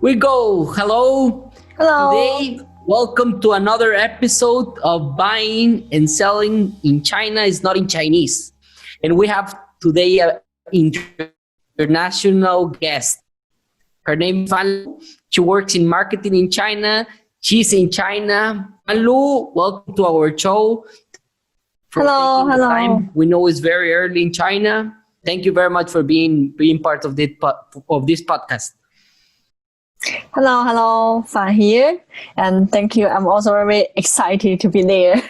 We go. Hello. Hello. Today, welcome to another episode of Buying and Selling in China is Not in Chinese. And we have today an international guest. Her name is Fan Lu. She works in marketing in China. She's in China. Fan Lu, welcome to our show. Hello. Time. We know it's very early in China. Thank you very much for being part of this podcast. Hello, Fan here, and thank you. I'm also very excited to be there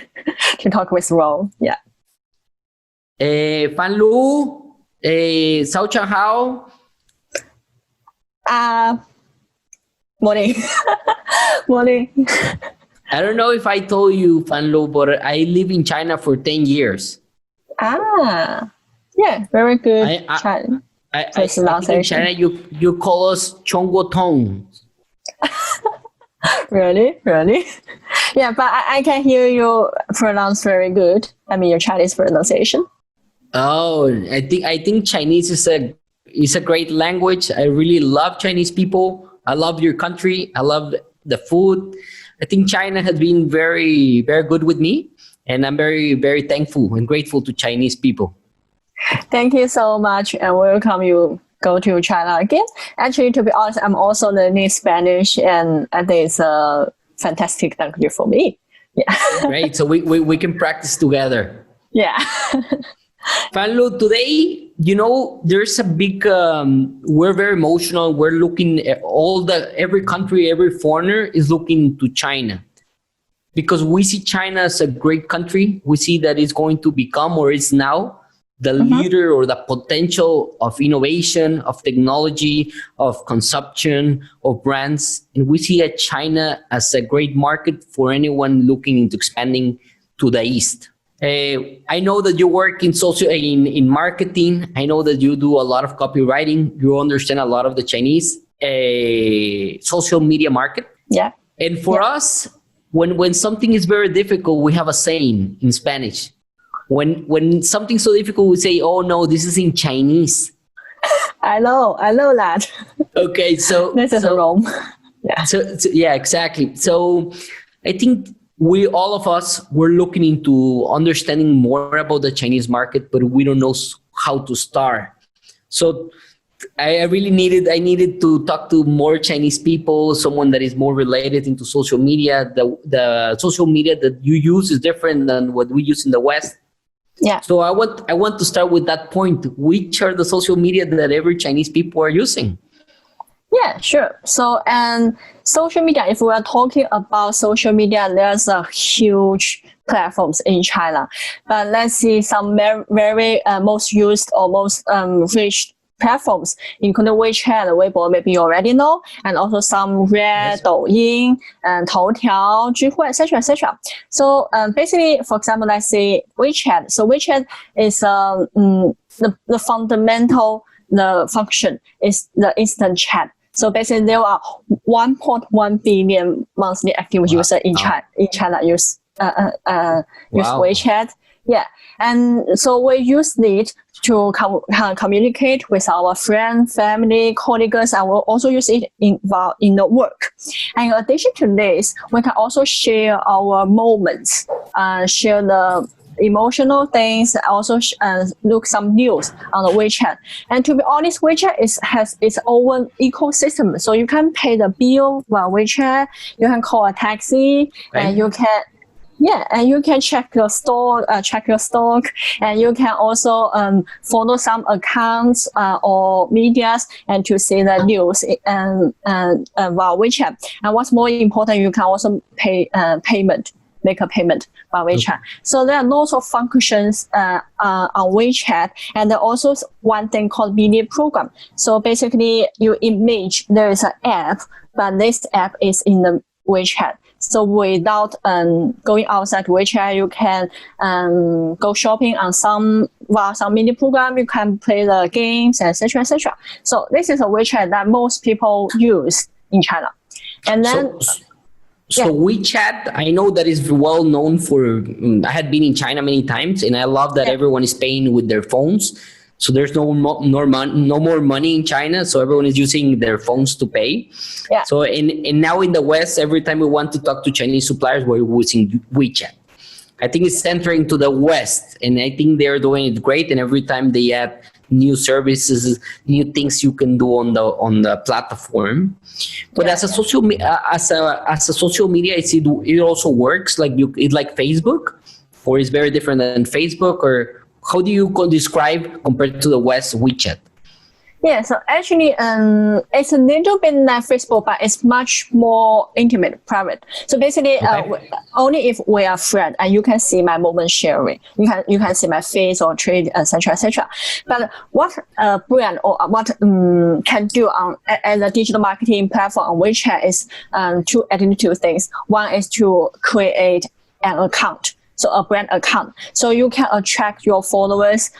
to talk with Ro. Yeah. Fan Lu, Sao Chang Hao. Morning. Morning. I don't know if I told you, Fan Lu, but I live in China for 10 years. Yeah, very good. I think in China, you call us Chongguo Tong. Really? Yeah, but I can hear you pronounce very good. I mean, your Chinese pronunciation. Oh, I think Chinese is a great language. I really love Chinese people. I love your country. I love the food. I think China has been very, very good with me, and I'm very, very thankful and grateful to Chinese people. Thank you so much, and welcome you go to China again. Actually, to be honest, I'm also learning Spanish, and I think it's a fantastic language for me. Yeah. Great. So we can practice together. Yeah. Fan Lu, today, there's a big, we're very emotional. We're looking at every country, every foreigner is looking to China. Because we see China as a great country. We see that it's going to become, or is now, the leader or the potential of innovation, of technology, of consumption, of brands. And we see China as a great market for anyone looking into expanding to the East. I know that you work in marketing. I know that you do a lot of copywriting. You understand a lot of the Chinese social media market. Yeah. And for us, when something is very difficult, we have a saying in Spanish. When something's so difficult, we say, "Oh no, this is in Chinese." I know that. Okay, so this is wrong. Yeah. So yeah, exactly. So I think all of us, we're looking into understanding more about the Chinese market, but we don't know how to start. So I needed to talk to more Chinese people, someone that is more related into social media. The social media that you use is different than what we use in the West. Yeah. So I want to start with that point. Which are the social media that every Chinese people are using? Yeah, sure. So, and social media, if we are talking about social media, there's a huge platforms in China. But let's see some very most used or most rich platforms, including WeChat, Weibo, maybe you already know, and also some Red, Douyin, and Toutiao, Zhihui, etc. So basically, for example, let's say WeChat. So WeChat is the fundamental function is the instant chat. So basically, there are 1.1 billion monthly active users in China use WeChat. Yeah, and so we use it to communicate with our friends, family, colleagues, and we'll also use it in the work. And in addition to this, we can also share our moments, share the emotional things, also look some news on the WeChat. And to be honest, WeChat has its own ecosystem. So you can pay the bill via WeChat, you can call a taxi, and you can and you can check your store, check your stock, and you can also follow some accounts or medias and to see the news and via WeChat. And what's more important, you can also make a payment via WeChat. So there are lots of functions on WeChat, and there also one thing called mini program. So basically, you image there is an app, but this app is in the WeChat. So without going outside WeChat, you can go shopping on some mini program. You can play the games, etc. So this is a WeChat that most people use in China. And then WeChat, I know that is well known for. I had been in China many times, and I love that everyone is paying with their phones. So there's no more money in China. So everyone is using their phones to pay. Yeah. So and now in the West, every time we want to talk to Chinese suppliers, we're using WeChat. I think it's entering to the West, and I think they're doing it great. And every time they add new services, new things you can do on the platform. But as a social media, it also works like it's like Facebook, or it's very different than Facebook, or how do you describe compared to the West WeChat? Yeah, so actually, it's a little bit like Facebook, but it's much more intimate, private. So basically, only if we are friends, and you can see my moment sharing, you can see my face or trade, etc., etc. But what a brand or what can do as a digital marketing platform on WeChat is two things. One is to create an account. So a brand account. So you can attract your followers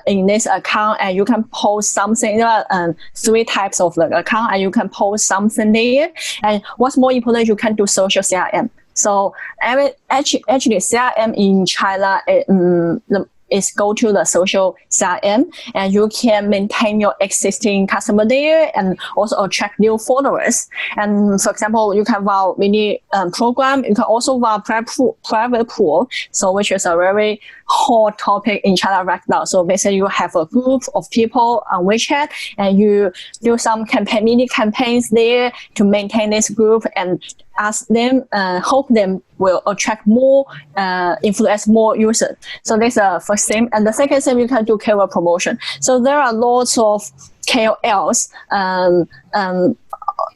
in this account, and you can post something. There are 3 types of the account, and you can post something there. And what's more important, you can do social CRM. So actually CRM in China is go to the social CRM, and you can maintain your existing customer there and also attract new followers. And for example, you can run mini program. You can also run private pool, so which is a very hot topic in China right now. So basically, you have a group of people on WeChat, and you do some mini campaigns there to maintain this group and ask them, hope them will attract more, influence more users. So that's the first thing. And the second thing, you can do KOL promotion. So there are lots of KOLs,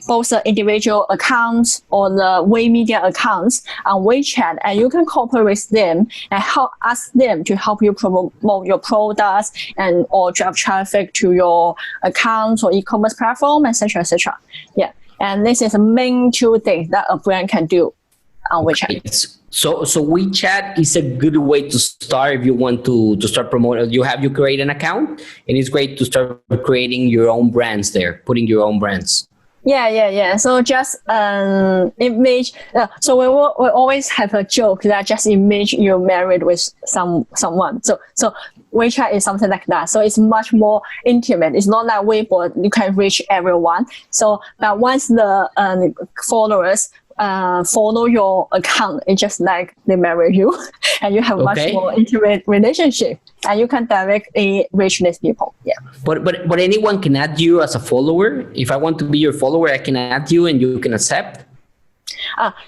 both the individual accounts or the media accounts on WeChat, and you can cooperate with them and ask them to help you promote your products and or drive traffic to your accounts or e-commerce platform, etc., etc. Yeah. And this is the main 2 things that a brand can do on WeChat. Okay. So WeChat is a good way to start if you want to start promoting. You create an account, and it's great to start creating your own brands there, putting your own brands. Yeah. So just image. So we always have a joke that just image you're married with someone. So WeChat is something like that. So it's much more intimate. It's not like Weibo, you can reach everyone. So but once the followers follow your account, it's just like they marry you, and you have much more intimate relationship, and you can directly reach these people. Yeah. But anyone can add you as a follower. If I want to be your follower, I can add you, and you can accept.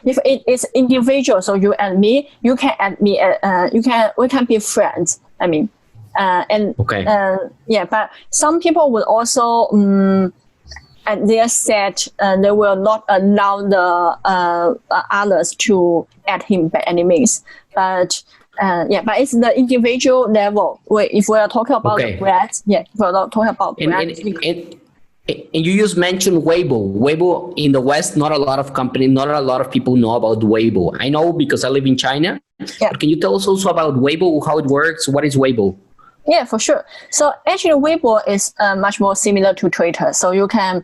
If it is individual, so you and me, you can add me. We can be friends. I mean, but some people will also at their set, they will not allow the others to add him by any means. But it's the individual level. If we are talking about the brands, if we're not talking about brands. And you just mentioned Weibo. Weibo in the West, not a lot of people know about Weibo. I know because I live in China. Yeah. But can you tell us also about Weibo, how it works? What is Weibo? Yeah, for sure. So actually, Weibo is much more similar to Twitter. So you can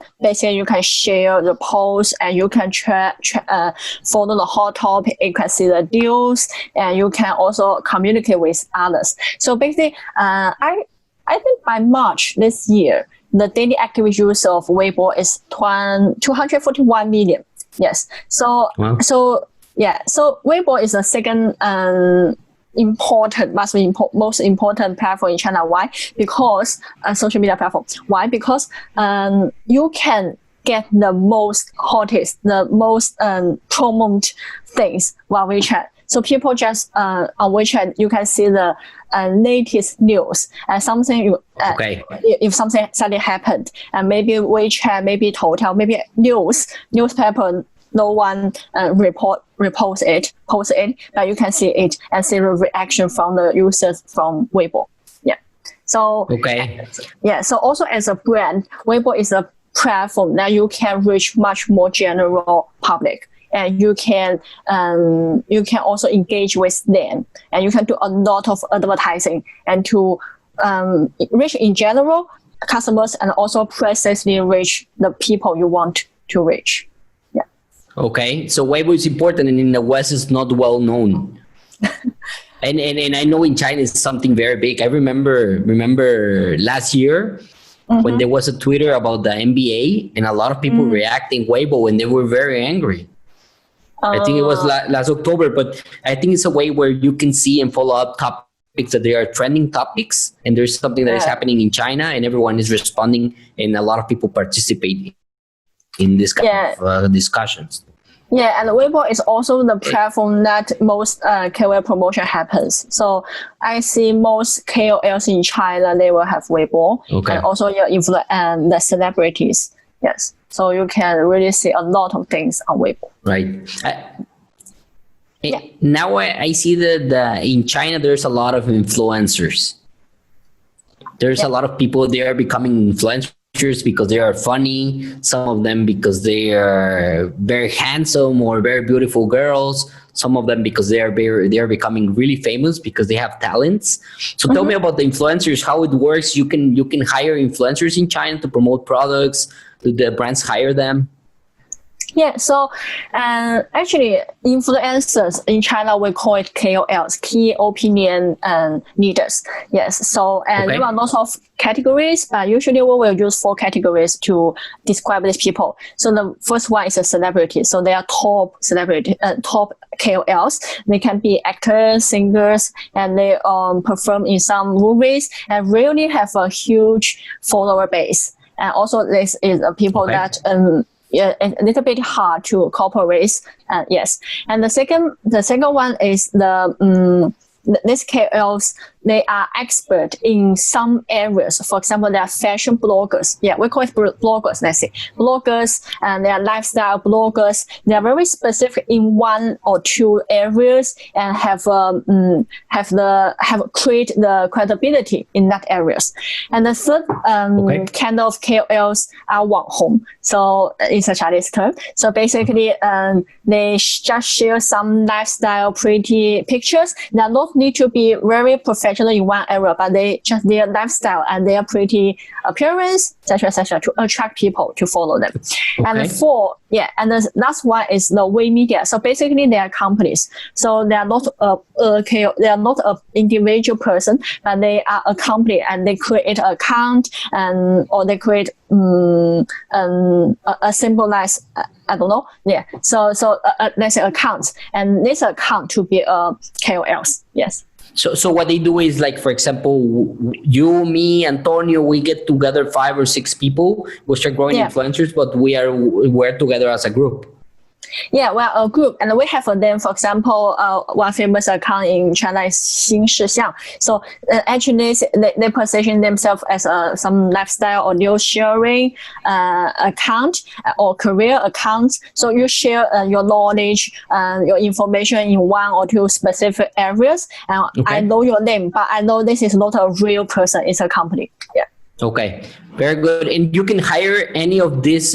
share the posts, and you can follow the hot topic. You can see the deals, and you can also communicate with others. So basically, I think by March this year, the daily active users of Weibo is 241 million. Yes. So wow. So Weibo is the second most important platform in China. Why? Because social media platform. Why? Because you can get the most hottest, the most promoted things via WeChat. So people just on WeChat, you can see the latest news and something. If something suddenly happened, and maybe WeChat, maybe Total, maybe newspaper. No one post it, but you can see it and see the reaction from the users from Weibo. Yeah. So So also as a brand, Weibo is a platform that you can reach much more general public, and you can also engage with them, and you can do a lot of advertising and to reach in general customers, and also precisely reach the people you want to reach. Okay, so Weibo is important, and in the West it's not well known. And I know in China it's something very big. I remember last year when there was a Twitter about the NBA and a lot of people reacting Weibo and they were very angry. I think it was last October, but I think it's a way where you can see and follow up topics that they are trending topics, and there's something that is happening in China, and everyone is responding, and a lot of people participate in this kind of discussions. Yeah, and Weibo is also the platform that most KOL promotion happens. So I see most KOLs in China, they will have Weibo, and also your influence and the celebrities. Yes. So you can really see a lot of things on Weibo. Right. Now I see that in China, there's a lot of influencers. There's a lot of people, they are becoming influencers because they are funny. Some of them because they are very handsome or very beautiful girls. Some of them because they are becoming really famous because they have talents. So tell me about the influencers, how it works. You can hire influencers in China to promote products. Do the brands hire them? Yeah, so actually, influencers in China, we call it KOLs, key opinion leaders. Yes, so there are lots of categories, but usually we will use 4 categories to describe these people. So the first one is a celebrity. So they are top celebrity, top KOLs. They can be actors, singers, and they perform in some movies and really have a huge follower base. And also, this is people that a little bit hard to cooperate. Yes, and the second one is these KOLs. They are expert in some areas. For example, they are fashion bloggers. Yeah, we call it bloggers. Let's say bloggers, and they are lifestyle bloggers. They are very specific in 1 or 2 areas and have create the credibility in that areas. And the third kind of KOLs are 网红. So it's a Chinese term. So basically, they just share some lifestyle, pretty pictures. They do not need to be very professional in one area, but they just their lifestyle and their pretty appearance, etc., to attract people to follow them. And and the last one is the way media. So basically, they are companies. So they are not they are not an individual person, but they are a company, and they create an account or they create a symbolized. I don't know. Yeah. So let's say accounts, and this account to be KOLs. Yes. So what they do is, like, for example, you, me, Antonio, we get together 5 or 6 people. We start growing influencers, but we're together as a group. Yeah, well, a group, and we have them. For example, one famous account in China is 新事项. So actually, they position themselves as some lifestyle or news sharing account or career account. So you share your knowledge, your information in 1 or 2 specific areas. And I know your name, but I know this is not a real person; it's a company. Yeah. Okay, very good. And you can hire any of these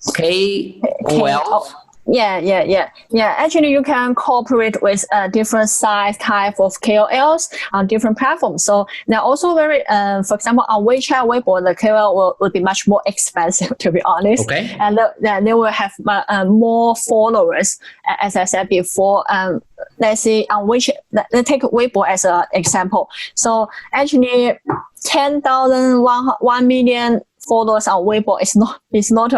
KOLs? Yeah. Actually, you can cooperate with different size type of KOLs on different platforms. So they're also very, for example, on WeChat, Weibo, the KOL will be much more expensive, to be honest. Okay. And they will have more followers, as I said before. Let's say on WeChat, let's take Weibo as an example. So actually, 10,000, 1 million followers on Weibo is not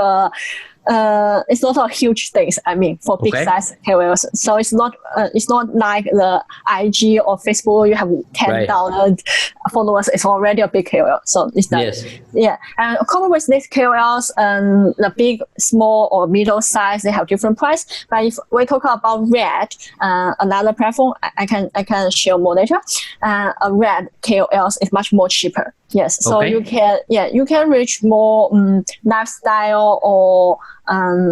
a huge thing. I mean, for big size KOLs. So it's not like the IG or Facebook. You have 10,000 followers. It's already a big KOL. So it's not. Yes. Yeah. And common with these KOLs, the big, small, or middle size, they have different price. But if we talk about Red, another platform, I can share more later. A Red KOLs is much more cheaper. Yes. So you can reach more lifestyle or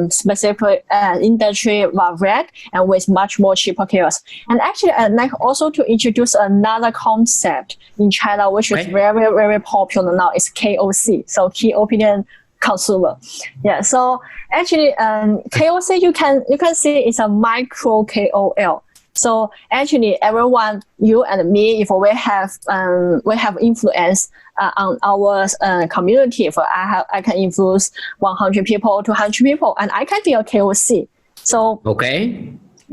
specific industry Red, and with much more cheaper KOLs. And actually, I'd like also to introduce another concept in China, which is very, very popular now. It's KOC, so key opinion consumer. Yeah. So actually, KOC you can see it's a micro KOL. So actually, everyone, you and me, if we have influence on our community, if I can influence 100 people, 200 people, and I can be a KOC. So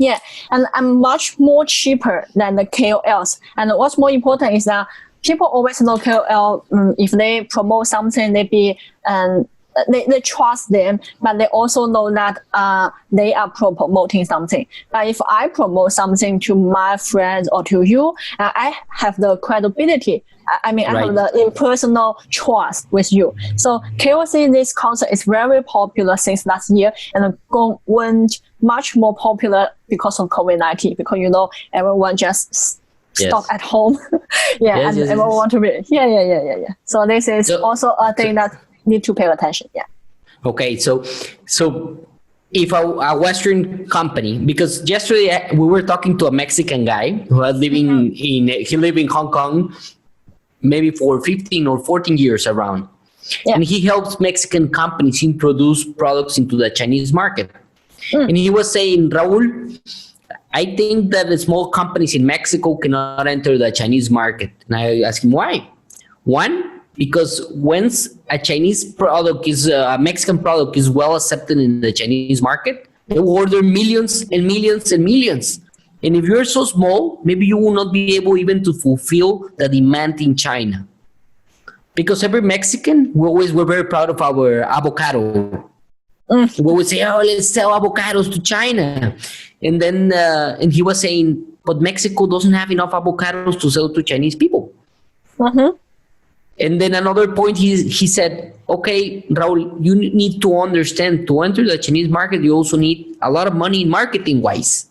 Yeah, and I'm much more cheaper than the KOLs. And what's more important is that people always know KOL. If they promote something, they trust them, but they also know that they are promoting something. But if I promote something to my friends or to you, I have the credibility. I have the impersonal trust with you. So KOC, this concept is very popular since last year and went much more popular because of COVID-19, because, everyone just stuck at home. Everyone want to be, So this is also a thing that need to pay attention. Yeah. Okay. So if a Western company, because yesterday we were talking to a Mexican guy who was living he lived in Hong Kong, maybe for 15 or 14 years around. Yeah. And he helps Mexican companies introduce products into the Chinese market. And he was saying, Raul, I think that the small companies in Mexico cannot enter the Chinese market. And I asked him why. One, because once a Mexican product is well accepted in the Chinese market, they will order millions and millions and millions. And if you're so small, maybe you will not be able even to fulfill the demand in China. Because every Mexican, we're very proud of our avocado. We would say, let's sell avocados to China. And then and he was saying, but Mexico doesn't have enough avocados to sell to Chinese people. Mm-hmm. And then another point, he said, okay, Raul, you need to understand, to enter the Chinese market, you also need a lot of money marketing-wise.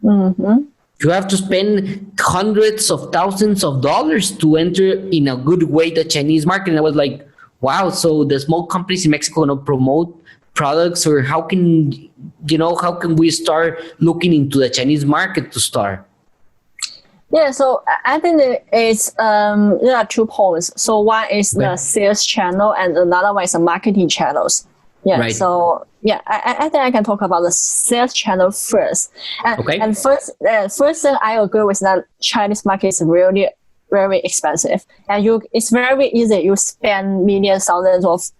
Mm-hmm. You have to spend hundreds of thousands of dollars to enter in a good way the Chinese market. And I was like, wow, so the small companies in Mexico cannot promote products, or how can we start looking into the Chinese market to start? Yeah, so I think there are 2 points. So one is the sales channel, and another one is the marketing channels. Yeah. Right. So I think I can talk about the sales channel first. And first thing I agree with that Chinese market is really very expensive, and it's very easy. You spend millions, thousands of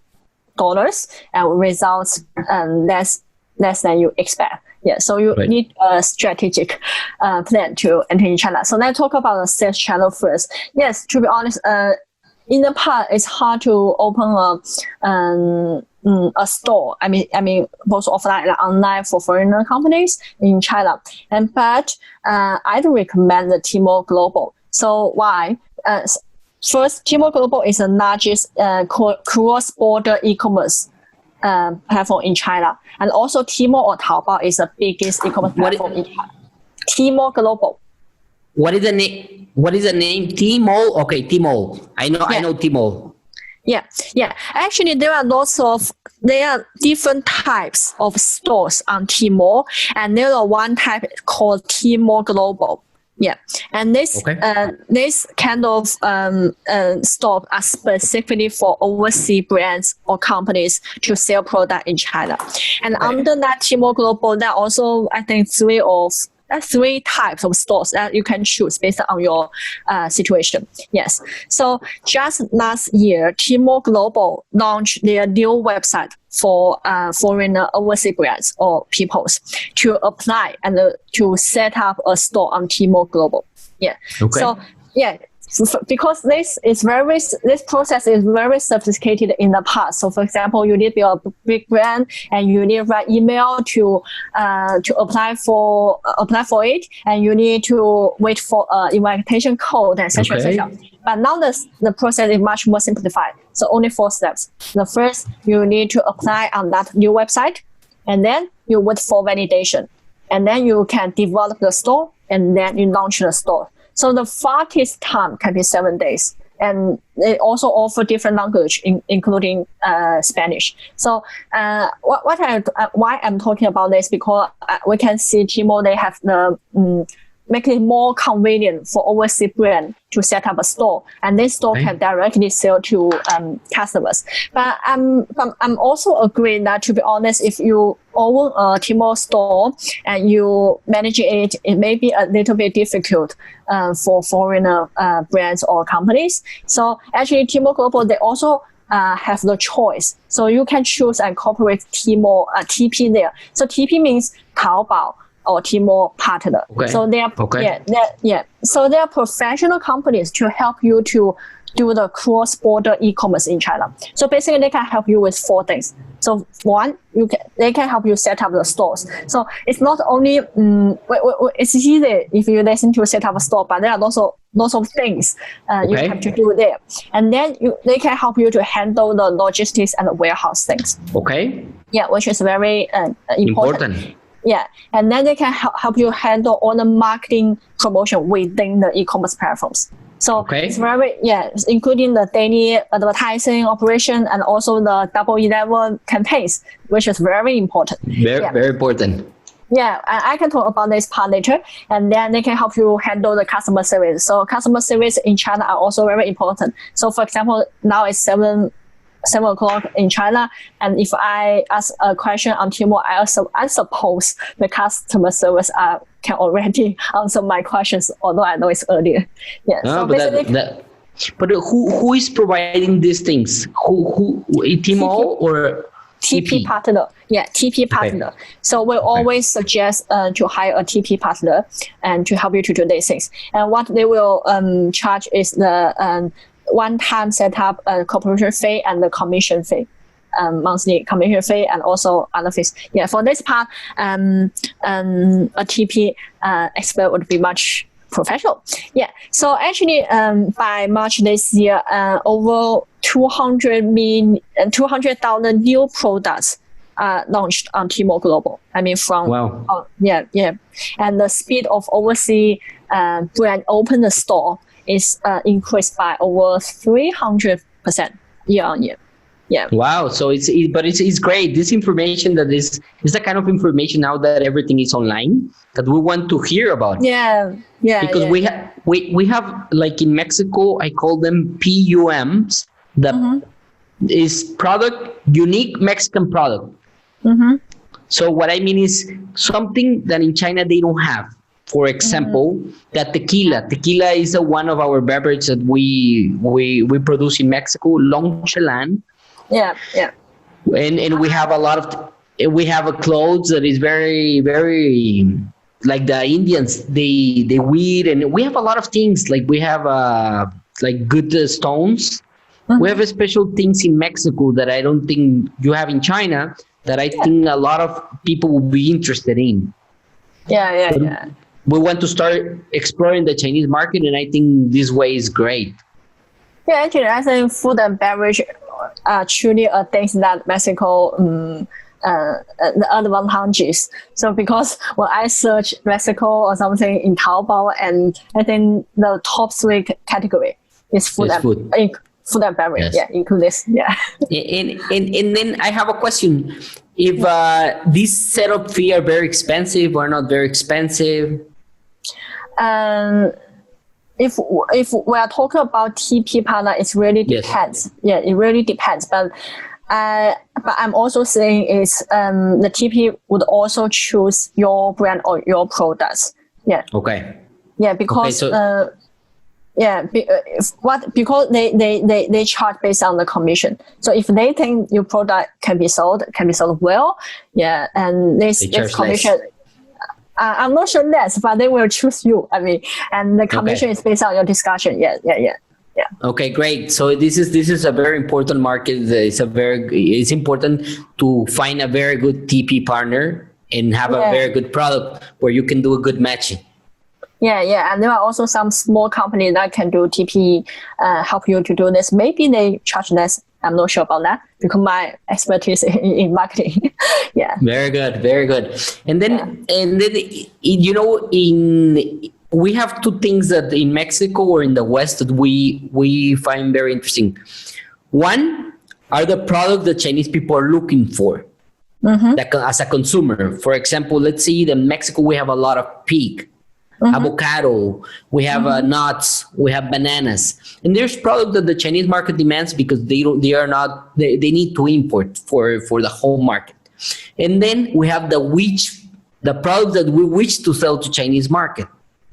dollars, and results less than you expect. Yeah, so you need a strategic plan to enter in China. So let's talk about the sales channel first. Yes, to be honest, in the past it's hard to open a store. I mean both offline and online for foreigner companies in China. But I'd recommend the Tmall Global. So why? First, Tmall Global is the largest cross-border e-commerce platform in China, and also Tmall or Taobao is the biggest e-commerce platform in China. Tmall Global. What is the name? Tmall. Okay, Tmall. I know Tmall. Yeah. Actually, there are different types of stores on Tmall, and there are one type called Tmall Global. Yeah, and this kind of store are specifically for overseas brands or companies to sell product in China. And under that Tmall Global, there are also, I think, 3 types of stores that you can choose based on your situation. Yes. So just last year, Tmall Global launched their new website for foreigner overseas brands or peoples to apply and to set up a store on Tmall Global. Yeah. Okay. So because this process is very sophisticated in the past. So for example, you need to be a big brand and you need to write email to apply for it, and you need to wait for invitation code, etc. etc. But now the process is much more simplified. So only 4 steps. The first, you need to apply on that new website, and then you wait for validation, and then you can develop the store, and then you launch the store. So the fastest time can be 7 days. And they also offer different language, including Spanish. So why I'm talking about this, because we can see Tmall, they have make it more convenient for overseas brand to set up a store, and this store can directly sell to customers. But I'm also agreeing that, to be honest, if you own a Tmall store and you manage it, it may be a little bit difficult for foreigner brands or companies. So actually, Tmall Global, they also have the choice. So you can choose and incorporate Tmall TP there. So TP means Taobao, or Tmall partner. Okay. So they are So they are professional companies to help you to do the cross-border e-commerce in China. So basically, they can help you with 4 things. So one, they can help you set up the stores. So it's not only it's easy if you listen to set up a store, but there are lots of things you have to do there. And then they can help you to handle the logistics and the warehouse things. Okay. Yeah, which is very important. Yeah, and then they can help you handle all the marketing promotion within the e-commerce platforms. So it's very, including the daily advertising operation and also the Double 11 campaigns, which is very important. Very important. Yeah, and I can talk about this part later. And then they can help you handle the customer service. So customer service in China are also very important. So for example, now it's 7 o'clock in China, and if I ask a question on Tmall, I suppose the customer service can already answer my questions, although I know it's earlier. Yeah. But who is providing these things? Who Tmall or TP partner? Yeah, TP partner. So we always suggest to hire a TP partner and to help you to do these things. And what they will charge is the one-time setup corporation fee and the commission fee, monthly commission fee, and also other fees. Yeah, for this part, a TP expert would be much professional. Yeah, so actually, by March this year, over 200,000 new products launched on Tmall Global. I mean, from and the speed of overseas brand open the store is increased by over 300% year on year. Yeah. Wow. So it's great. This information that is the kind of information now that everything is online that we want to hear about. Yeah. Because we have, like in Mexico, I call them PUMs. That is product, unique Mexican product. So what I mean is something that in China they don't have. For example, that tequila. Tequila is one of our beverages that we produce in Mexico, Longchelan. Yeah. And we have we have a clothes that is very, very like the Indians. They weed, and we have a lot of things. Like we have like good stones. We have special things in Mexico that I don't think you have in China. That I think a lot of people will be interested in. Yeah. We want to start exploring the Chinese market, and I think this way is great. Yeah, actually, I think food and beverage are truly a things that Mexico the advantages. So because when I search Mexico or something in Taobao, and I think the top 3 category is food and beverage. Yes. Yeah, include this. Yeah. And then I have a question. If these setup fee are very expensive or not very expensive? If we are talking about TP partner, it really depends. Yeah, it really depends. But I'm also saying is the TP would also choose your brand or your products. Yeah. Okay. Yeah, because because they charge based on the commission. So if they think your product can be sold well, and this commission. Less. I'm not sure less, but they will choose you. I mean, and the commission is based on your discussion. Yeah. Okay, great. So this is a very important market. It's important to find a very good TP partner and have a very good product where you can do a good matching. Yeah, and there are also some small companies that can do TP, help you to do this. Maybe they charge less. I'm not sure about that because my expertise in marketing. Yeah. Very good. And then we have 2 things that in Mexico or in the West that we find very interesting. One are the products that Chinese people are looking for as a consumer. For example, let's see, in Mexico we have a lot of pig. Avocado, we have nuts, we have bananas, and there's products that the Chinese market demands because they need to import for the whole market. And then we have the products that we wish to sell to Chinese market,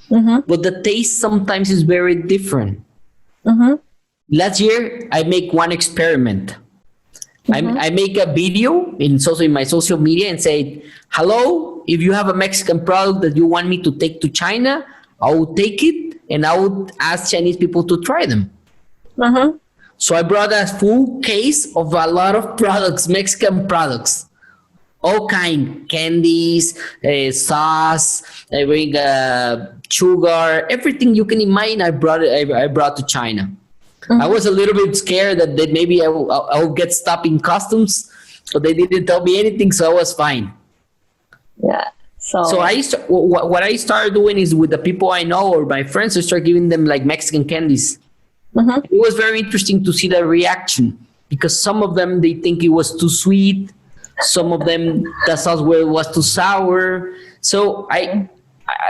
but the taste sometimes is very different. Last year I make one experiment. I make a video in my social media and say, hello, if you have a Mexican product that you want me to take to China, I will take it and I would ask Chinese people to try them. Mm-hmm. So I brought a full case of a lot of products, Mexican products, all kind, candies, sauce, I bring sugar, everything you can imagine. I brought to China. Mm-hmm. I was a little bit scared that maybe I will get stopped in customs, so they didn't tell me anything, so I was fine. Yeah. So what I started doing is with the people I know or my friends, I start giving them like Mexican candies. Mm-hmm. It was very interesting to see the reaction, because some of them, they think it was too sweet. Some of them, the sauce was too sour. So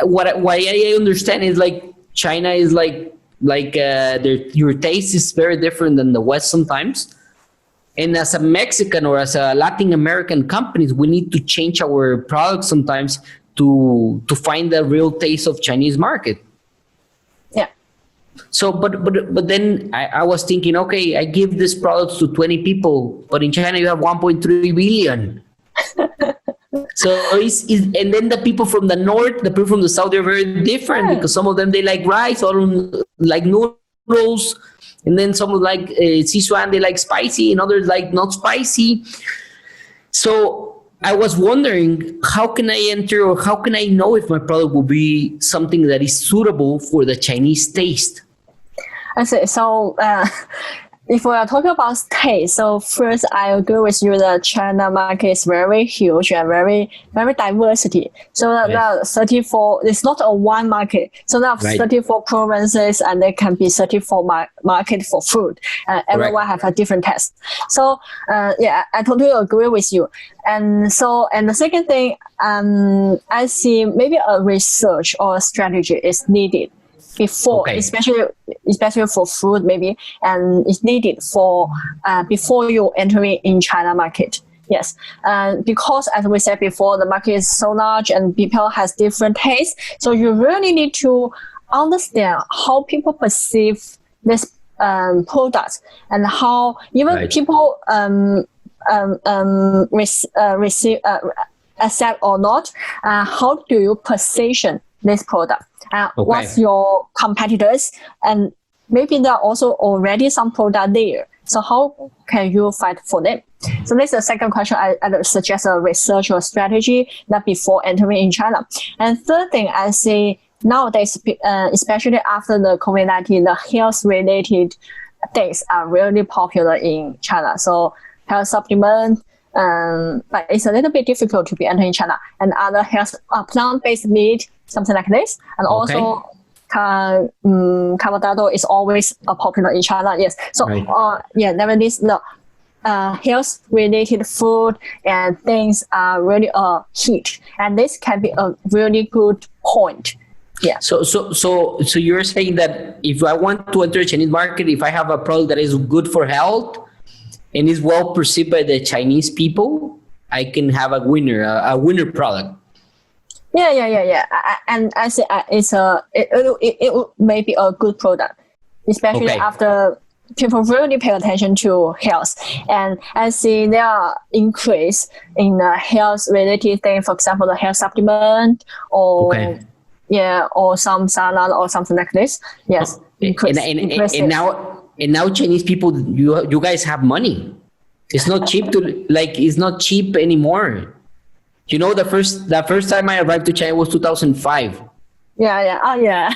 what I understand is like China is like your taste is very different than the West sometimes. And as a Mexican or as a Latin American companies, we need to change our products sometimes to find the real taste of Chinese market. Yeah. So, but then I was thinking, okay, I give these products to 20 people, but in China you have 1.3 billion. So and then the people from the north, the people from the south, they're very different, because some of them, they like rice, or like noodles. And then some like Sichuan, they like spicy, and others like not spicy. So I was wondering, how can I enter, or how can I know if my product will be something that is suitable for the Chinese taste? I see. So if we are talking about taste, so first I agree with you that China market is very huge and very, very diversity. So the 34, it's not a one market. So there are 34 provinces, and there can be 34 market for food. Everyone have a different taste. So I totally agree with you. And the second thing, I see maybe a research or a strategy is needed before, especially for food maybe, and it's needed for before you entering in China market. Yes, because as we said before, the market is so large and people has different tastes. So you really need to understand how people perceive this product, and how even people receive accept or not. How do you position this product? What's your competitors? And maybe there are also already some product there. So how can you fight for them? So this is the second question. I suggest a research or strategy that before entering in China. And third thing, I say nowadays, especially after the COVID-19, the health-related things are really popular in China. So health supplement, but it's a little bit difficult to be entering China. And other health plant-based meat, something like this. And also carbohydrate is always popular in China. Yes. So nevertheless, the health-related food and things are really a hit, and this can be a really good point. Yeah. So you're saying that if I want to enter the Chinese market, if I have a product that is good for health and is well perceived by the Chinese people, I can have a winner product. Yeah. And I say it may be a good product, especially after people really pay attention to health. And I see there are increase in the health related thing. For example, the health supplement or some salad or something like this. Yes, increase. And now Chinese people, you guys have money. It's not cheap it's not cheap anymore. You know, the first time I arrived to China was 2005. Yeah. Oh, yeah.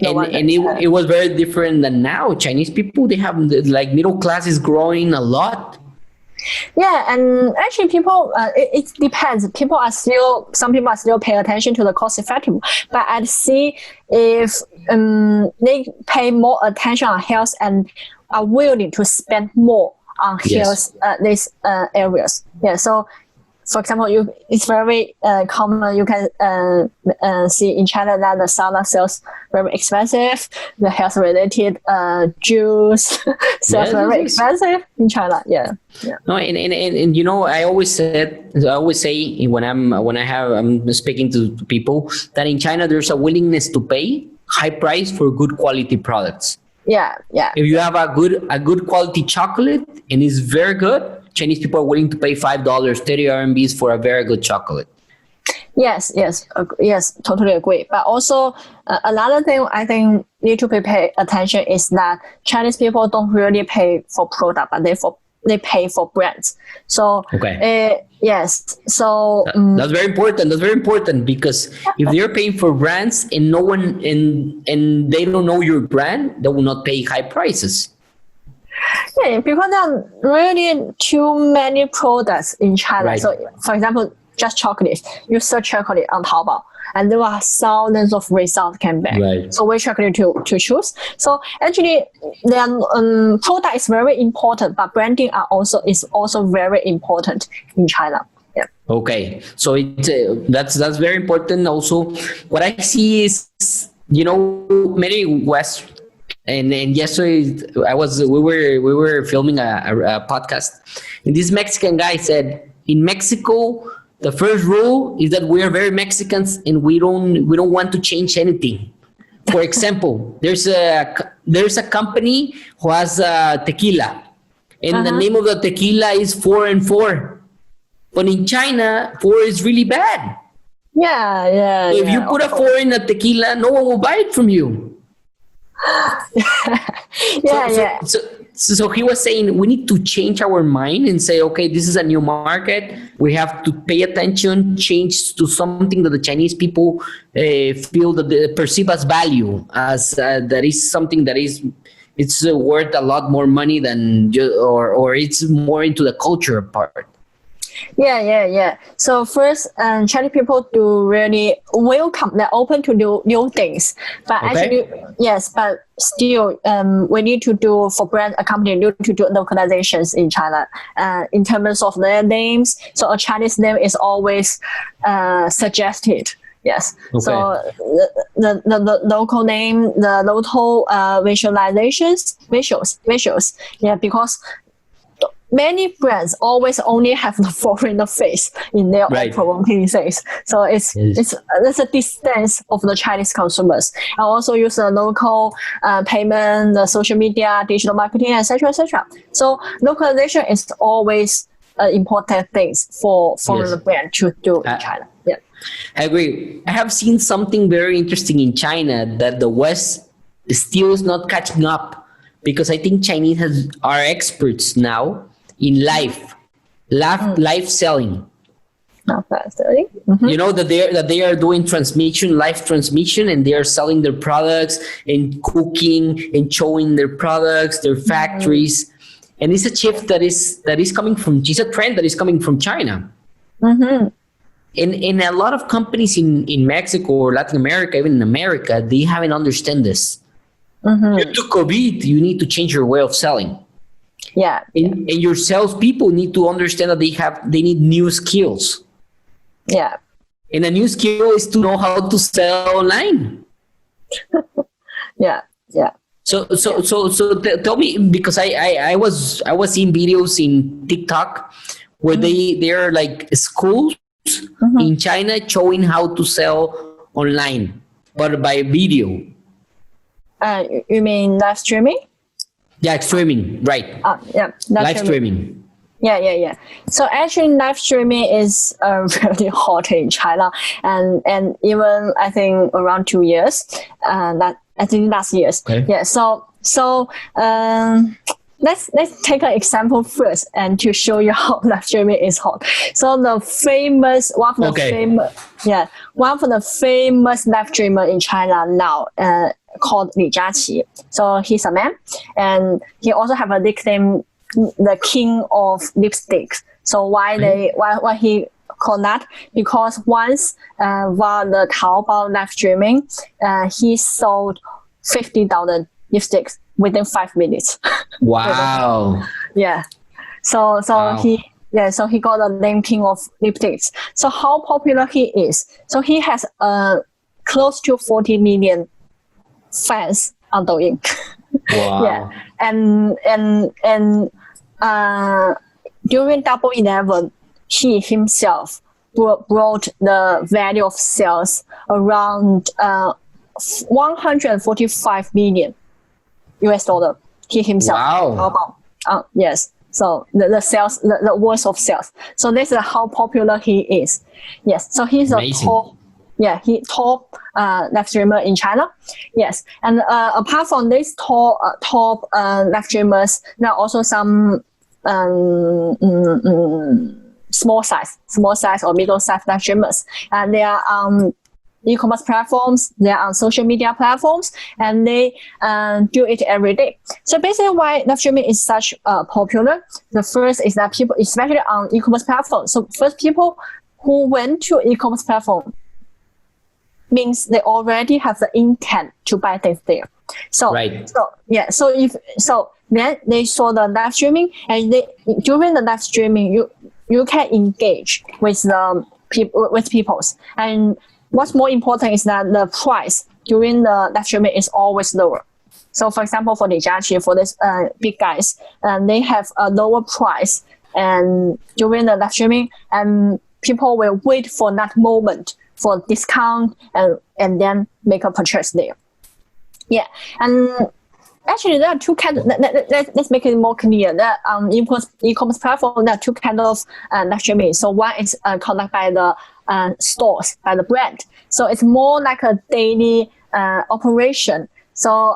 And it was very different than now. Chinese people, they have like middle class is growing a lot. Yeah, and actually people, it depends. Some people are still paying attention to the cost effective. But I see if they pay more attention on health and are willing to spend more on health, these areas. Yeah, so for example, it's very common. You can see in China that the salad sells very expensive. The health-related juice sells very expensive in China. Yeah. No, and you know, I always say when I'm speaking to people that in China there's a willingness to pay high price for good quality products. Yeah. If you have a good quality chocolate and it's very good, Chinese people are willing to pay $5, 30 RMBs for a very good chocolate. Yes, totally agree. But also another thing I think need to pay attention is that Chinese people don't really pay for product, but they pay for brands. So yes, so that's very important. That's very important because if they're paying for brands and no one and they don't know your brand, they will not pay high prices. Yeah, because there are really too many products in China. Right. So, for example, just chocolate. You search chocolate on Taobao, and there are thousands of results came back. Right. So which chocolate to choose? So actually, the product is very important, but branding is also very important in China. Yeah. Okay, so that's very important. Also, what I see is many West. And yesterday we were filming a podcast, and this Mexican guy said in Mexico the first rule is that we are very Mexicans and we don't want to change anything. For example, there's a company who has tequila, and the name of the tequila is 4 and 4, but in China 4 is really bad. Yeah. So if you put a 4 in a tequila, no one will buy it from you. So he was saying we need to change our mind and say, okay, this is a new market. We have to pay attention, change to something that the Chinese people feel that they perceive as value, as that is something that it's worth a lot more money than or it's more into the culture part. Yeah. So first, Chinese people do really welcome. They're open to do new things. But actually, yes, but still, we need to do for brand a company need to do localizations in China. In terms of their names, so a Chinese name is always suggested. Yes. Okay. So the local name, the local visuals. Yeah, because many brands always only have the foreigner face in their opening things. So it's a distance of the Chinese consumers. And also use the local payment, the social media, digital marketing, etc. So localization is always important things for the brand to do in China. Yeah. I agree. I have seen something very interesting in China that the West still is not catching up, because I think Chinese are experts now in live selling. Mm-hmm. That they are doing live transmission, and they are selling their products and cooking and showing their products, their factories. And it's a shift that is coming from, it's a trend that is coming from China. Mm-hmm. And a lot of companies in Mexico or Latin America, even in America, they haven't understand this. Mm-hmm. Due to COVID, you need to change your way of selling. Yeah. And your salespeople need to understand that they need new skills. Yeah. And a new skill is to know how to sell online. Yeah. So tell me, because I was seeing videos in TikTok where they are like schools in China showing how to sell online, but by video. You mean live streaming? Yeah, streaming, right? Yeah, live streaming. Yeah. So actually, live streaming is really hot in China, and even I think around 2 years. I think last year's. Okay. Yeah. So let's take an example first, and to show you how live streaming is hot. So one of the famous live streamer in China now, called Li Jiaqi. So he's a man, and he also have a nickname, the king of lipsticks. So why he called that? Because once while the Taobao live streaming, he sold 50,000 lipsticks within 5 minutes. Wow. Yeah. So he got the name king of lipsticks. So how popular he is? So he has close to 40 million fans on Douyin. Wow. Yeah. And during Double 11, he himself brought the value of sales around 145 million US dollar. He himself. Wow. Yes. So the sales, the words of sales. So this is how popular he is. Yes. So he's Amazing. a top. Yeah, he top live streamer in China. Yes, and apart from this top live streamers, there are also some small size or middle size live streamers, and they are e-commerce platforms. They are on social media platforms, and they do it every day. So basically, why live streaming is such popular? The first is that people, especially on e-commerce platforms. So first, people who went to e-commerce platform means they already have the intent to buy things there. So right. So then they saw the live streaming, and during the live streaming, you can engage with the people. And what's more important is that the price during the live streaming is always lower. So for example, for Lijiaqi, for this big guys, they have a lower price, and during the live streaming, and people will wait for that moment for discount and then make a purchase there. Yeah, and actually there are two kinds. Let's make it more clear that e-commerce platform, there are two kinds of live streaming. So one is conducted by the stores, by the brand. So it's more like a daily operation. So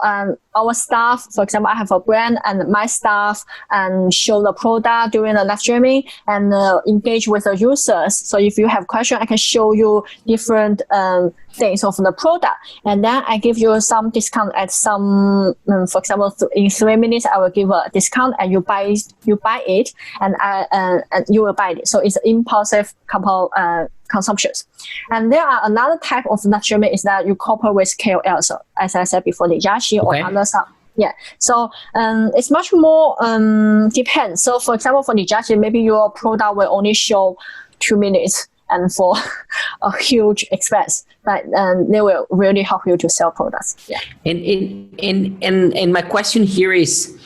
our staff, for example, I have a brand, and my staff show the product during the live streaming and engage with the users. So if you have questions, I can show you different things of the product, and then I give you some discount at some. For example, in 3 minutes, I will give a discount, and you buy it, and you will buy it. So it's impulsive consumptions. And there are another type of live streaming is that you cooperate with KOL. So as I said before, Lijiaqi or other stuff. Yeah. So it's much more depends. So for example, for Lijiaqi, maybe your product will only show 2 minutes and for a huge expense, but they will really help you to sell products. Yeah. And my question here is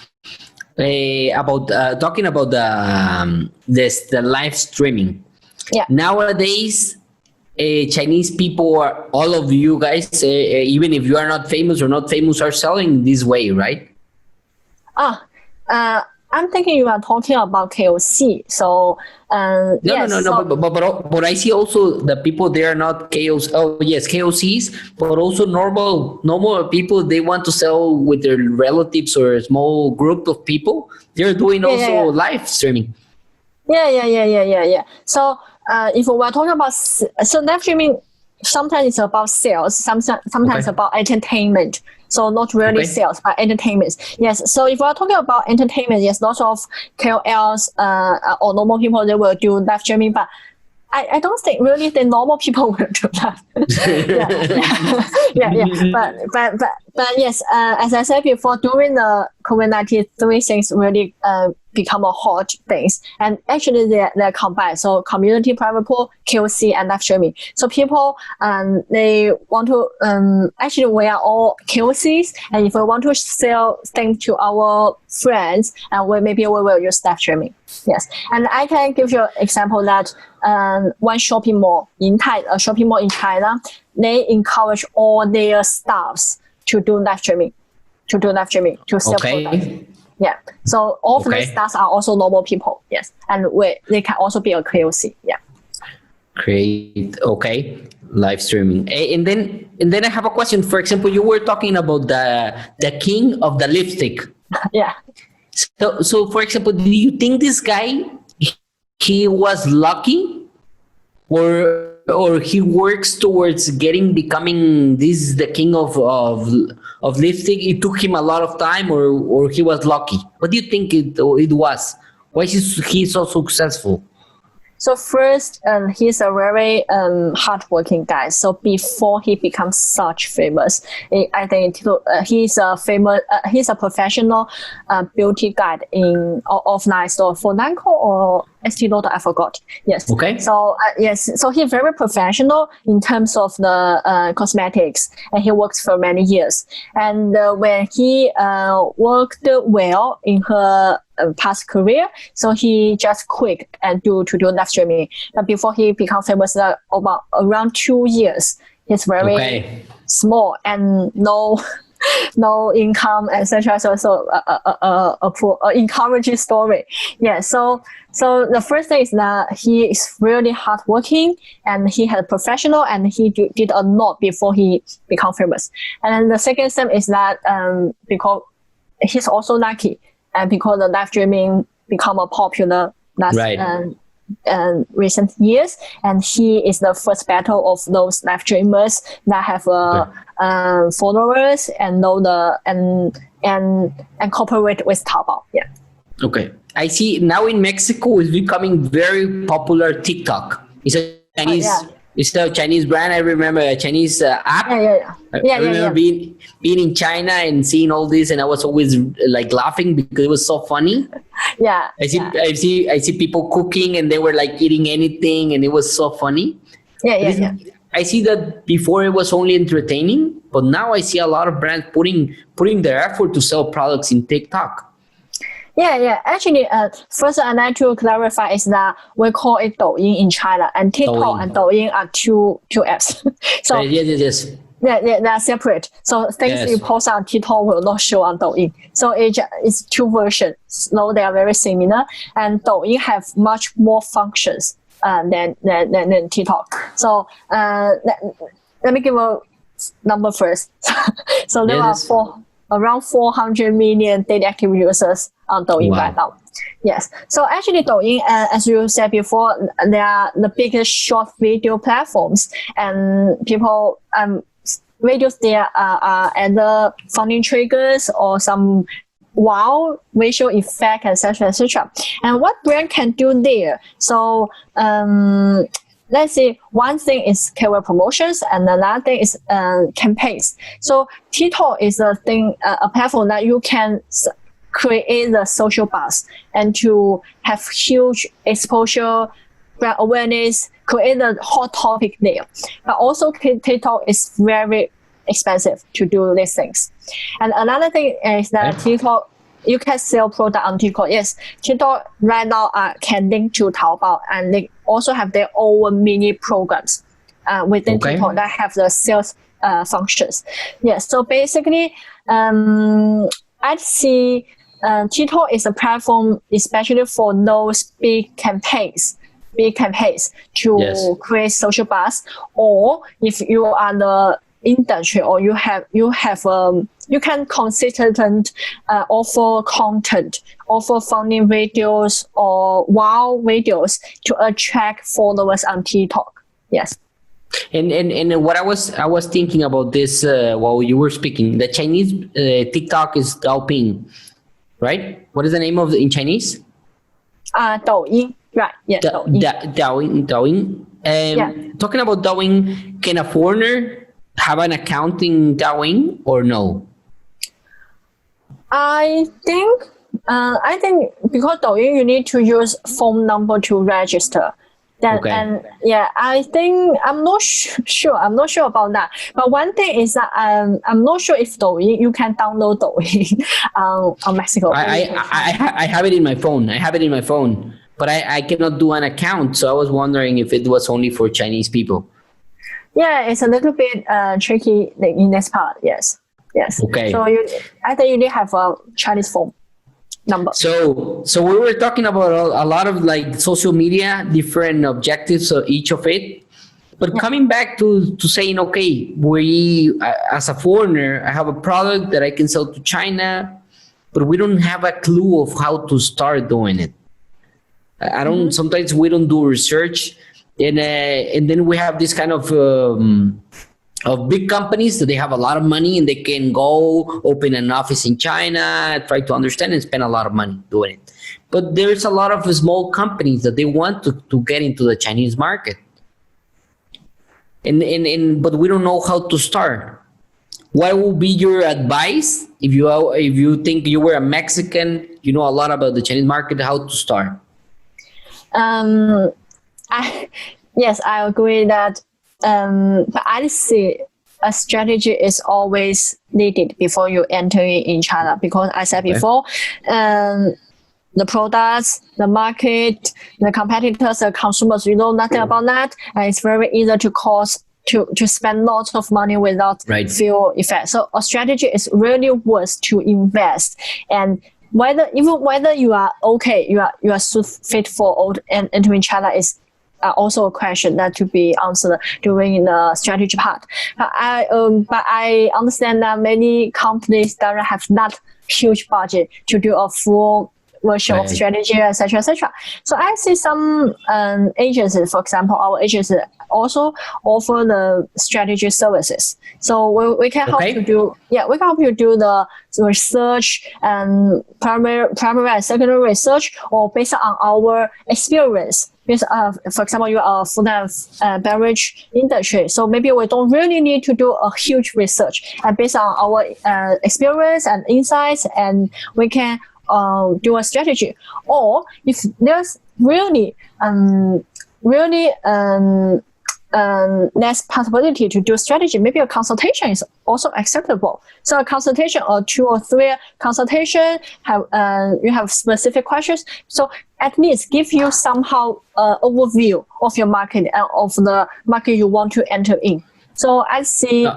about talking about the live streaming. Yeah. Nowadays, Chinese people, are all of you guys, even if you are not famous or not famous, are selling this way, right? I'm thinking you are talking about KOC. So but I see also the people, they are not KOC. Oh yes, KOCs, but also normal people. They want to sell with their relatives or a small group of people. They're doing live streaming. Yeah. So if we're talking about live streaming, sometimes it's about sales, sometimes about entertainment. So not really sales, but entertainment. Yes. So if we're talking about entertainment, yes, lots of KOLs or normal people, they will do live streaming, but I don't think really the normal people will do that. But yes, as I said before, during the COVID-19, three things really become a hot things, and actually they're combined. So community, private pool, KOC, and live streaming. So people they want to actually we are all KOCs, and if we want to sell things to our friends, and maybe we will use live streaming. Yes, and I can give you an example that one shopping mall in China, they encourage all their staffs to do live streaming, to sell products. Yeah, so all of the staffs are also normal people. Yes, and they can also be a KOC. Yeah. Great. Okay, live streaming. And then I have a question. For example, you were talking about the king of the lipstick. Yeah. So for example, do you think this guy, he was lucky, or he works towards becoming the king of lipstick? It took him a lot of time, or he was lucky? What do you think it was? Why is he so successful? So first, he's a very hardworking guy. So before he becomes such famous, I think he's a professional beauty guide in offline store for Lancome or Estee Lauder, I forgot. Yes. Okay. So so he's very professional in terms of the cosmetics, and he works for many years. And when he worked well in her past career, so he just quit and to do live streaming. But before he became famous, about around 2 years, he's very small and no no income, etc. So a poor, encouraging story. Yeah. So the first thing is that he is really hardworking, and he had professional, and he did a lot before he become famous. And then the second step is that because he's also lucky, and because the live streaming become a popular recent years, and he is the first battle of those live streamers that have followers and know the and cooperate with Taobao. Yeah. Okay, I see now in Mexico is becoming very popular TikTok. It's a Chinese. It's a Chinese brand. I remember a Chinese app. I remember being in China and seeing all this, and I was always like laughing because it was so funny. Yeah. I see people cooking, and they were like eating anything, and it was so funny. Yeah. I see that before it was only entertaining, but now I see a lot of brands putting their effort to sell products in TikTok. Yeah. Actually, first I'd like to clarify is that we call it Douyin in China, and TikTok and Douyin are two apps. So yes. Yeah, they're separate. So things you post on TikTok will not show on Douyin. So it's two versions. Though they are very similar, and Douyin have much more functions than TikTok. So let me give a number first. So there are around 400 million daily active users on Douyin right now. Yes. So actually Douyin, as you said before, they are the biggest short video platforms, and people videos there are either funny triggers or some wow visual effect, etc. And what brand can do there? So let's see, one thing is keyword promotions, and another thing is campaigns. So TikTok is a platform that you can create the social buzz and to have huge exposure, brand awareness, create a hot topic there. But also TikTok is very expensive to do these things. And another thing is that TikTok, you can sell product on TikTok. Yes, TikTok right now can link to Taobao, and they also have their own mini programs within TikTok that have the sales functions. Yes, so basically, I'd see TikTok is a platform especially for those big campaigns to create social buzz, or if you are the industry, or you can consistently offer content, offer funny videos or wow videos to attract followers on TikTok. Yes. And what I was thinking about this while you were speaking, the Chinese TikTok is Daoping, right? What is the name of in Chinese? Douyin. Right. Yeah. Douyin. Talking about Douyin, can a foreigner have an account in Douyin or no? I think because Douyin you need to use phone number to register. And I think I'm not sure. I'm not sure about that. But one thing is that I'm not sure if Douyin you can download Douyin on Mexico. I have it in my phone. But I cannot do an account, so I was wondering if it was only for Chinese people. Yeah, it's a little bit tricky in this part. Yes. Okay. So I think you need to have a Chinese phone number. So we were talking about a lot of like social media, different objectives of each of it. But coming back to saying, okay, we as a foreigner, I have a product that I can sell to China, but we don't have a clue of how to start doing it. I don't. Sometimes we don't do research, and then we have this kind of big companies that they have a lot of money and they can go open an office in China, try to understand and spend a lot of money doing it. But there's a lot of small companies that they want to get into the Chinese market, but we don't know how to start. What would be your advice if you think you were a Mexican, you know a lot about the Chinese market, how to start? Yes, I agree that. But I see a strategy is always needed before you enter in China, because I said before, the products, the market, the competitors, the consumers, you know nothing about that, and it's very easy to cause to spend lots of money without feel effect. So a strategy is really worth to invest, and whether you are okay, you are so fit for entering China is also a question that to be answered during the strategy part. But I understand that many companies don't have that huge budget to do a full version of strategy, etc., etc. So I see some agencies, for example, our agency also offer the strategy services. So we can help you do the research and primary and secondary research, or based on our experience. Because, for example, you are food and beverage industry, so maybe we don't really need to do a huge research, and based on our experience and insights, and we can do a strategy. Or if there's really less possibility to do strategy, maybe a consultation is also acceptable. So a consultation or 2 or 3 consultation you have specific questions. So at least give you somehow overview of your market and of the market you want to enter in. So I see.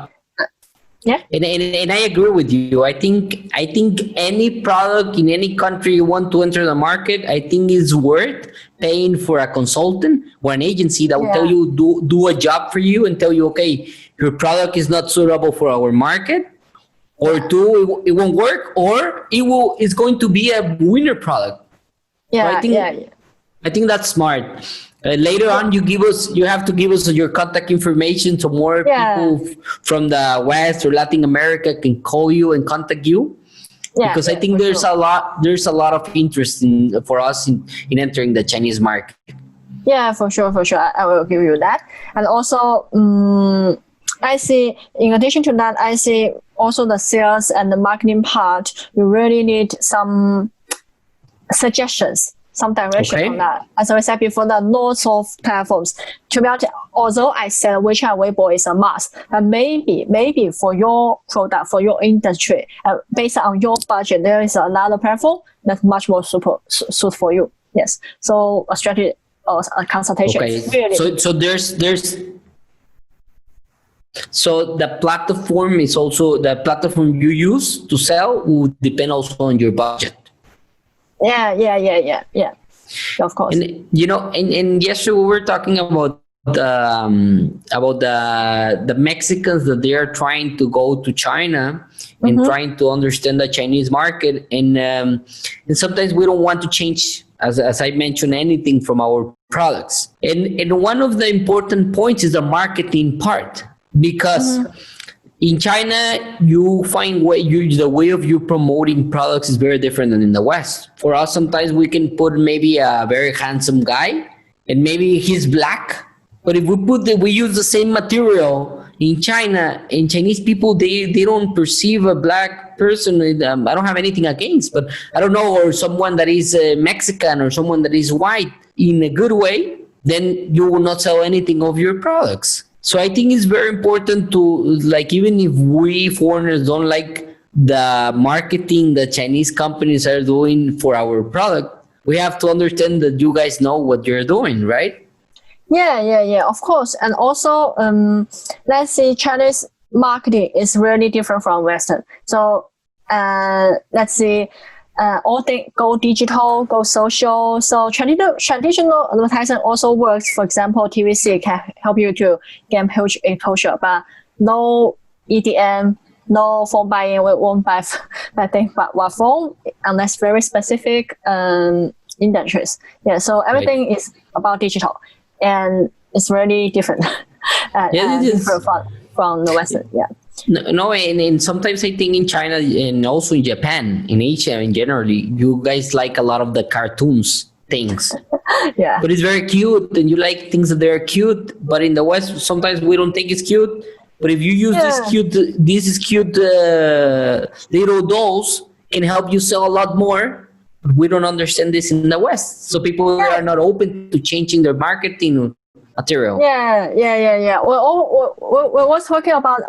Yeah, and I agree with you. I think any product in any country you want to enter the market, I think is worth paying for a consultant or an agency that will tell you do a job for you and tell you, okay, your product is not suitable for our market, or 2, it won't work, or it's going to be a winner product. Yeah, so I think that's smart. Later on, you have to give us your contact information so more people from the West or Latin America can call you and contact you. Because I think there's a lot of interest for us in entering the Chinese market. Yeah, for sure. I will give you that. And also, I see, in addition to that, I see also the sales and the marketing part, you really need some suggestions, some direction on that. As I said before, there are lots of platforms. To be honest, although I said WeChat Weibo is a must, but maybe for your product, for your industry, based on your budget, there is another platform that's much more suit for you. Yes. So a strategy or a consultation. Really So the platform is also the platform you use to sell will depend also on your budget. Yeah. Of course. And and yesterday we were talking about the Mexicans that they are trying to go to China and trying to understand the Chinese market, and sometimes we don't want to change, as I mentioned, anything from our products. And one of the important points is the marketing part, because in China, you find the way of you promoting products is very different than in the West. For us, sometimes we can put maybe a very handsome guy, and maybe he's black. But if we use the same material in China, and Chinese people, they don't perceive a black person. I don't have anything against, but I don't know, or someone that is Mexican or someone that is white in a good way, then you will not sell anything of your products. So I think it's very important to, like, even if we foreigners don't like the marketing that Chinese companies are doing for our product, we have to understand that you guys know what you're doing, right? Yeah, of course. And also, let's say Chinese marketing is really different from Western. So let's say all things go digital, go social. So traditional advertising also works. For example, TVC can help you to get huge exposure, but no EDM, no phone buying. We won't buy things but phone unless very specific industries. Yeah, so everything is about digital, and it's really different. Different from the Western. Yeah. No, and sometimes I think in China and also in Japan, in Asia in generally, you guys like a lot of the cartoons things. Yeah. But it's very cute, and you like things that they're cute. But in the West, sometimes we don't think it's cute. But if you use these cute little dolls, can help you sell a lot more. But we don't understand this in the West, so people are not open to changing their marketing material. Yeah. We was talking about,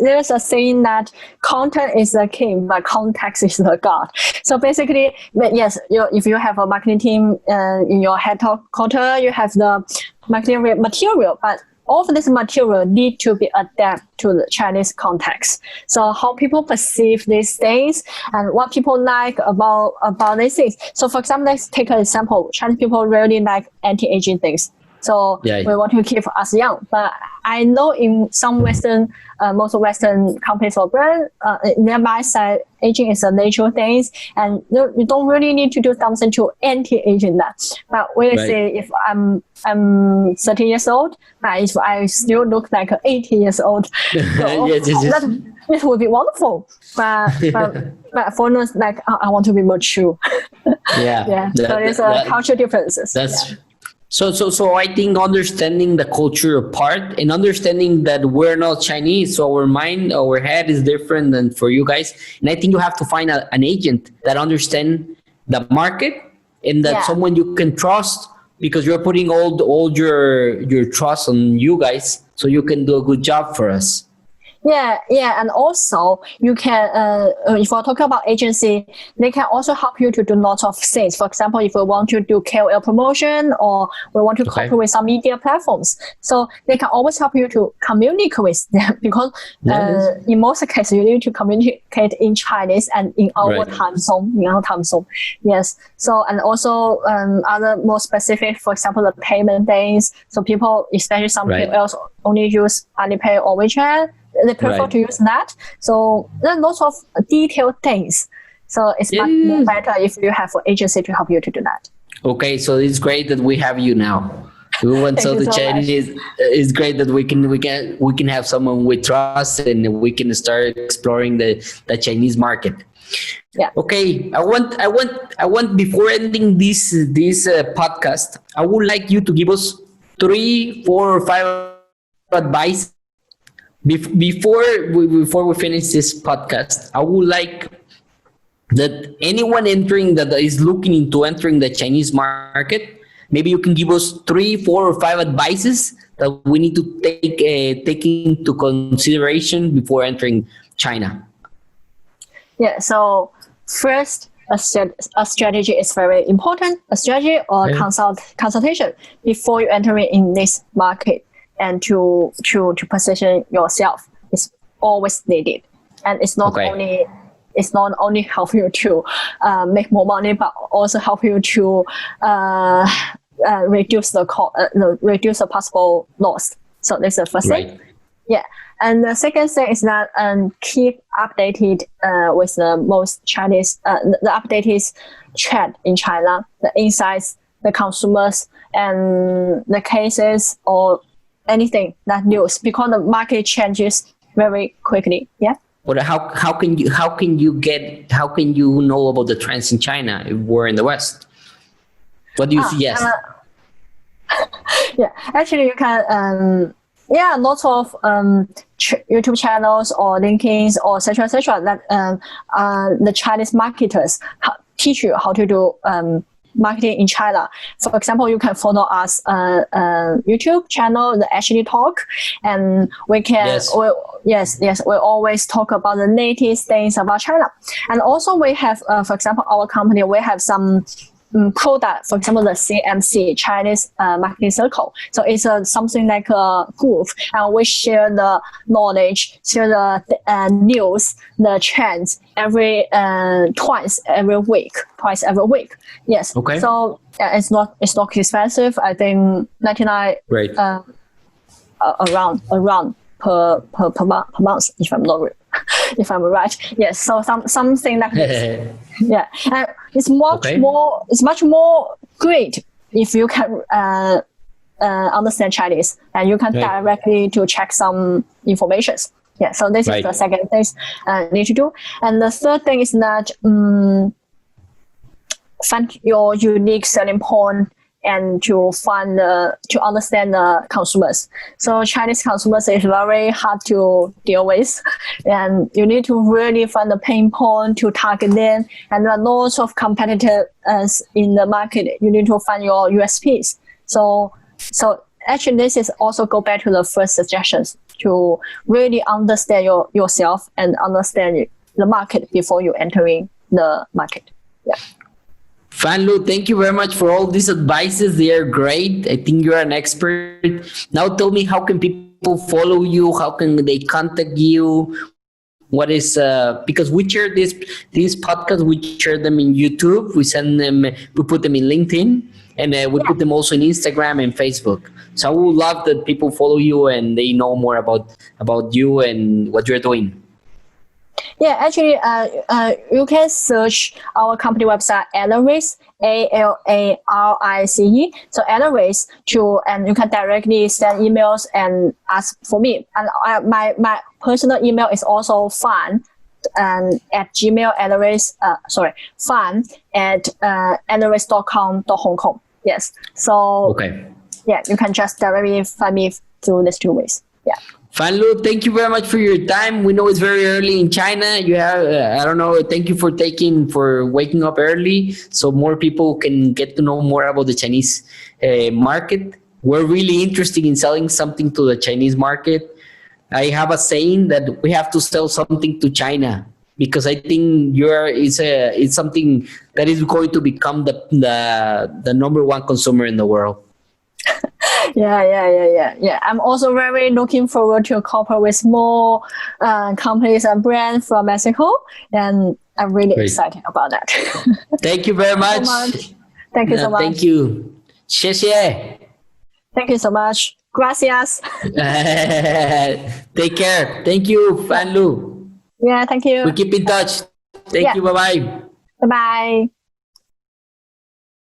there's a saying that content is the king, but context is the god. So basically, yes, if you have a marketing team in your headquarters, you have the marketing material, but all of this material need to be adapted to the Chinese context. So how people perceive these things and what people like about these things. So for example, let's take an example. Chinese people really like anti-aging things. So we want to keep us young. But I know in some Western, most Western companies or brands, their mindset, aging is a natural thing, and you don't really need to do something to anti-aging that. But we say if I'm 30 years old, but if I still look like 80 years old, so that would be wonderful. But foreigners like I want to be mature. So there's a cultural differences. So I think understanding the culture part and understanding that we're not Chinese, so our mind, our head is different than for you guys. And I think you have to find an agent that understands the market and that someone you can trust, because you're putting all your trust on you guys, so you can do a good job for us. And also you can, if we're talking about agency, they can also help you to do lots of things. For example, if we want to do KOL promotion or we want to cooperate with some media platforms, so they can always help you to communicate with them, because in most cases you need to communicate in Chinese and in our time zone. Yes. So and also other more specific, for example, the payment things. So people, especially some KOLs, only use Alipay or WeChat. They prefer to use that. So there are lots of detailed things. So it's much more better if you have an agency to help you to do that. Okay, so it's great that we have you now. We want the Chinese. It's great that we can have someone we trust and we can start exploring the Chinese market. Yeah. Okay. I want before ending this podcast, I would like you to give us 3, 4, or 5 advice. Before we finish this podcast, I would like that anyone that is looking into entering the Chinese market, maybe you can give us 3, 4, or 5 advices that we need to take into consideration before entering China. Yeah. So first, a strategy is very important. A strategy or consultation before you enter in this market. And to position yourself is always needed, and it's not only help you to make more money, but also help you to reduce the possible loss. So that's the first thing. Yeah, and the second thing is that keep updated with the most Chinese the updated trend in China, the insights, the consumers, and the cases or anything that news, because the market changes very quickly. Yeah. But how can you know about the trends in China if we're in the West? What do you suggest? Actually you can lots of YouTube channels or LinkedIn or etc. that the Chinese marketers teach you how to do marketing in China. For example, you can follow us YouTube channel, the Ashley Talk, and we can we always talk about the latest things about China. And also we have, for example, our company, we have some product, for example, the CMC, Chinese Marketing Circle. So it's something like a group, and we share the knowledge, share the news, the trends twice every week. Yes. Okay. So it's not expensive. I think 99 around per month, if I'm right. Yes. So something like this. Yeah. It's much more great if you can understand Chinese and you can directly to check some information. Yeah. So this is the second thing need to do. And the third thing is that find your unique selling point and to understand the consumers. So Chinese consumers is very hard to deal with, and you need to really find the pain point to target them. And there are lots of competitors in the market. You need to find your USPs. So actually, this is also go back to the first suggestions to really understand yourself and understand the market before you entering the market. Yeah. Fan Lu, thank you very much for all these advices. They are great. I think you're an expert. Now tell me, how can people follow you? How can they contact you? What is because we share these podcasts, we share them in YouTube, we send them, we put them in LinkedIn, and we put them also in Instagram and Facebook. So I would love that people follow you and they know more about you and what you're doing. Yeah, actually, you can search our company website, Alarice, Alarice. So Alarice and you can directly send emails and ask for me. And my personal email is also fan at Gmail, fan at alarice.com.hong Kong. Yes. So okay. Yeah, you can just directly find me through these two ways. Yeah. Fan Lu, thank you very much for your time. We know it's very early in China. You have, I don't know, thank you for waking up early so more people can get to know more about the Chinese market. We're really interested in selling something to the Chinese market. I have a saying that we have to sell something to China because I think it's something that is going to become the number one consumer in the world. Yeah. I'm also very looking forward to cooperate with more companies and brands from Mexico, and I'm really excited about that. Thank you very much. Thank you so much. Thank you. 谢谢. Thank you so much. Gracias. Take care. Thank you, Fan Lu. Yeah, thank you. We keep in touch. Thank you. Bye-bye. Bye-bye.